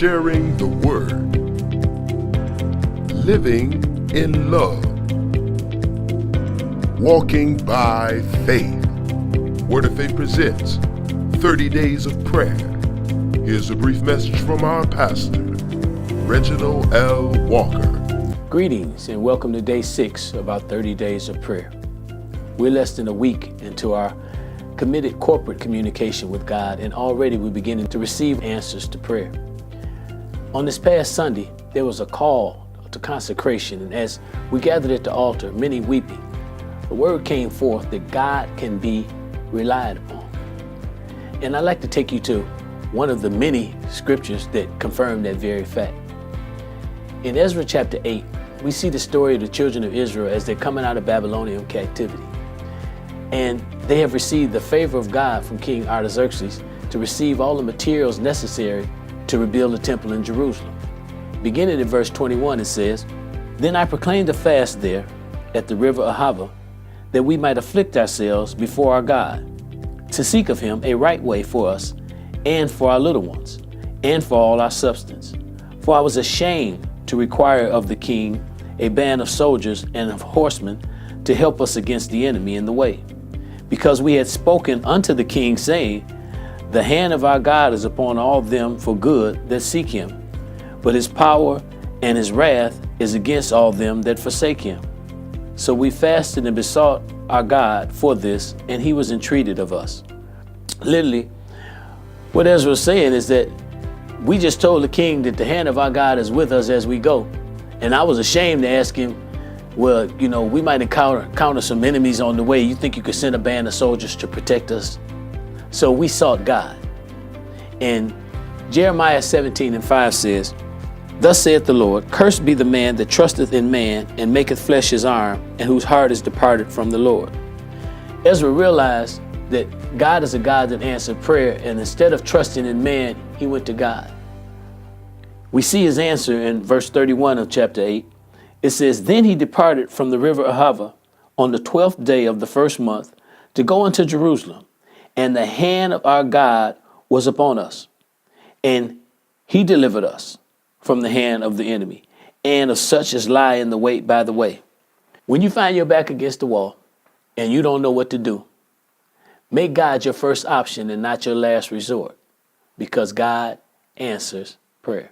sharing the word, living in love, walking by faith. Word of Faith presents 30 Days of Prayer. Here's a brief message from our pastor, Reginald L. Walker. Greetings and welcome to day 6 of our 30 Days of Prayer. We're less than a week into our committed corporate communication with God, and already we're beginning to receive answers to prayer. On this past Sunday, there was a call to consecration, and as we gathered at the altar, many weeping, the word came forth that God can be relied upon. And I'd like to take you to one of the many scriptures that confirm that very fact. In Ezra chapter 8, we see the story of the children of Israel as they're coming out of Babylonian captivity. And they have received the favor of God from King Artaxerxes to receive all the materials necessary to rebuild the temple in Jerusalem. Beginning in verse 21, it says, "Then I proclaimed a fast there at the river Ahava, that we might afflict ourselves before our God, to seek of him a right way for us and for our little ones, and for all our substance. For I was ashamed to require of the king a band of soldiers and of horsemen to help us against the enemy in the way. Because we had spoken unto the king, saying, The hand of our God is upon all them for good that seek him, but his power and his wrath is against all them that forsake him. So we fasted and besought our God for this, and he was entreated of us." Literally, what Ezra is saying is that we just told the king that the hand of our God is with us as we go. And I was ashamed to ask him, well, we might encounter some enemies on the way. You think you could send a band of soldiers to protect us? So we sought God. And Jeremiah 17:5 says, "Thus saith the Lord, Cursed be the man that trusteth in man and maketh flesh his arm, and whose heart is departed from the Lord." Ezra realized that God is a God that answered prayer, and instead of trusting in man, he went to God. We see his answer in verse 31 of chapter 8. It says, "Then he departed from the river Ahava on the 12th day of the first month to go into Jerusalem, and the hand of our God was upon us, and he delivered us from the hand of the enemy, and of such as lie in the wait by the way." When you find your back against the wall and you don't know what to do, make God your first option and not your last resort, because God answers prayer.